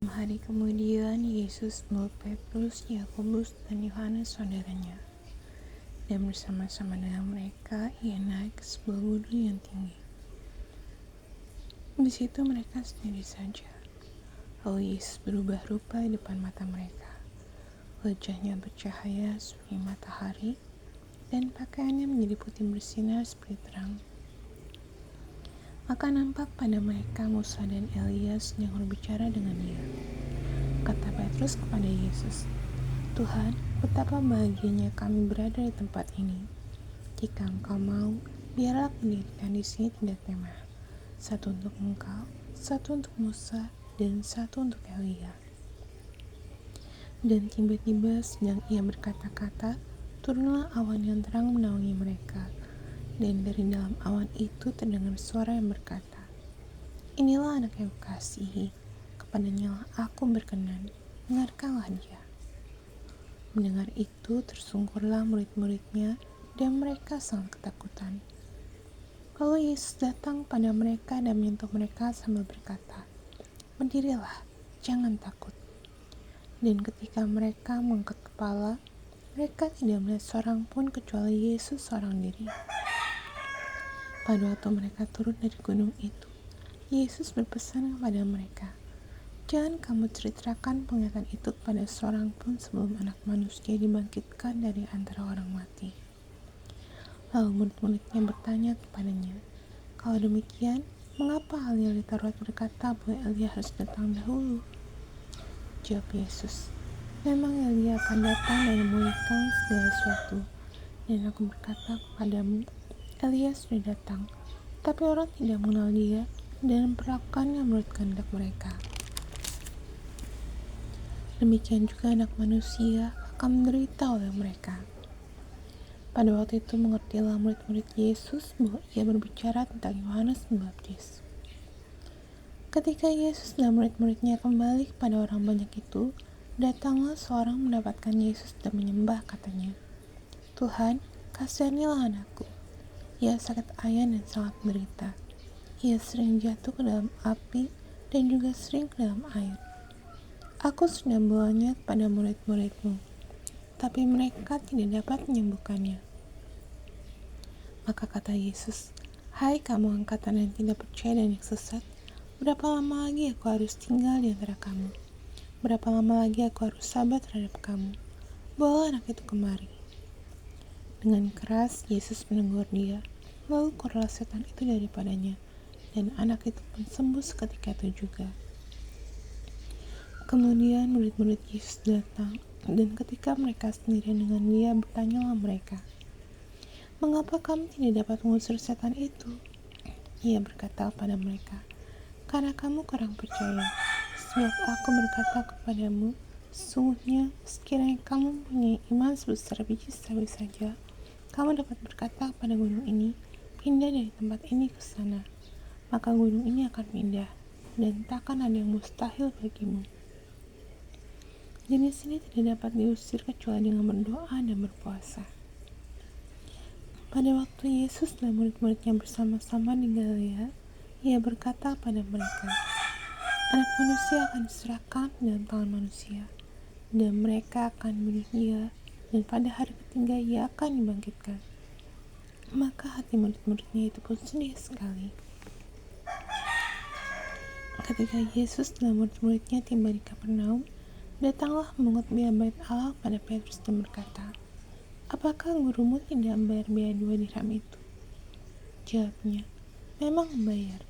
Hari kemudian, Yesus meluk Petrus, Yakobus, dan Yohanes saudaranya, dan bersama-sama dengan mereka, ia naik ke sebuah gunung yang tinggi. Di situ mereka sendiri saja. Lalu Yesus berubah rupa di depan mata mereka. Wajahnya bercahaya seperti matahari, dan pakaiannya menjadi putih bersinar seperti terang. Maka nampak pada mereka Musa dan Elias yang berbicara dengan dia. Kata Petrus kepada Yesus, "Tuhan, betapa bahagianya kami berada di tempat ini. Jika Engkau mau, biarlah pendirikan di sini tidak kemah. Satu untuk Engkau, satu untuk Musa, dan satu untuk Elia." Dan tiba-tiba sedang ia berkata-kata, turunlah awan yang terang menaungi mereka. Dan dari dalam awan itu terdengar suara yang berkata, "Inilah anak yang kukasihi, kepadanya aku berkenan, dengarkanlah dia." Mendengar itu tersungkurlah murid-muridnya, dan mereka sangat ketakutan. Lalu Yesus datang pada mereka dan menyentuh mereka sambil berkata, "Berdirilah, jangan takut." Dan ketika mereka mengangkat kepala, mereka tidak melihat seorang pun kecuali Yesus seorang diri. Pada waktu mereka turun dari gunung itu, Yesus berpesan kepada mereka, "Jangan kamu ceritakan penglihatan itu kepada seorang pun sebelum Anak Manusia dibangkitkan dari antara orang mati." Lalu murid-muridnya bertanya kepadanya, "Kalau demikian, mengapa ahli Taurat berkata bahwa Elia harus datang dahulu?" Jawab Yesus, "Memang Elia akan datang dan memulihkan segala sesuatu. Dan aku berkata kepadamu, Elia sudah datang, tapi orang tidak mengenal dia dan memperlakukannya menurut kehendak mereka. Demikian juga Anak Manusia akan menderita oleh mereka." Pada waktu itu mengertilah murid-murid Yesus bahwa ia berbicara tentang Yohanes Pembaptis. Ketika Yesus dan murid-muridnya kembali kepada orang banyak itu, datanglah seorang mendapatkan Yesus dan menyembah, katanya, "Tuhan, kasihanilah anakku. Ia sakit ayan dan sangat menderita. Ia sering jatuh ke dalam api dan juga sering ke dalam air. Aku sudah membawanya kepada murid-muridmu, tapi mereka tidak dapat menyembuhkannya." Maka kata Yesus, "Hai kamu angkatan yang tidak percaya dan yang sesat, berapa lama lagi aku harus tinggal di antara kamu? Berapa lama lagi aku harus sabar terhadap kamu? Bawa anak itu kemari." Dengan keras Yesus menegur dia, lalu keluarlah setan itu daripadanya, dan anak itu pun sembuh seketika itu juga. Kemudian murid-murid Yesus datang, dan ketika mereka sendirian dengan dia, bertanyalah mereka, "Mengapa kami tidak dapat mengusir setan itu?" Ia berkata kepada mereka, "Karena kamu kurang percaya. Sebab aku berkata kepadamu, sesungguhnya sekiranya kamu mempunyai iman sebesar biji sawi saja, kamu dapat berkata kepada gunung ini, pindah dari tempat ini ke sana, maka gunung ini akan pindah, dan takkan ada yang mustahil bagimu." Jenis ini tidak dapat diusir kecuali dengan berdoa dan berpuasa. Pada waktu Yesus dan murid-muridnya bersama-sama di Galilea, ia berkata pada mereka, "Anak Manusia akan diserahkan dalam tangan manusia, dan mereka akan membunuh dia, dan pada hari ketiga ia akan dibangkitkan." Maka hati murid-muridnya itu pun sedih sekali. Ketika Yesus dan murid-muridnya tiba di Kapernaum, datanglah pungut biaya bait Allah pada Petrus dan berkata, "Apakah gurumu tidak membayar biaya 2 dirham itu?" Jawabnya, "Memang membayar."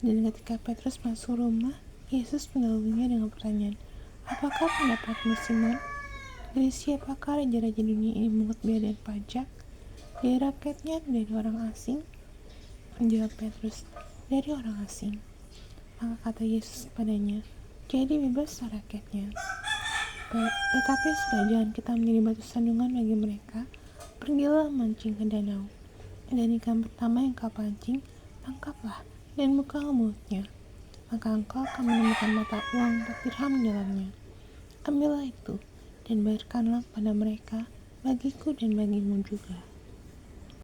Dan ketika Petrus masuk rumah, Yesus mendahulunya dengan pertanyaan, "Apakah pendapatmu, Simon? Dari siapakah raja-raja dunia ini memungut biaya dan pajak? Dari rakyatnya atau dari orang asing?" Jawab Petrus, "Dari orang asing." Maka kata Yesus kepadanya, "Jadi bebaslah rakyatnya. Tetapi supaya jangan kita menjadi batu sandungan bagi mereka, pergilah mancing ke danau. Dan ikan pertama yang kau pancing, tangkaplah dan bukalah mulutnya. Maka engkau akan menemukan mata uang 4 dirham di dalamnya. Ambillah itu dan bayarkanlah kepada mereka, bagiku dan bagimu juga."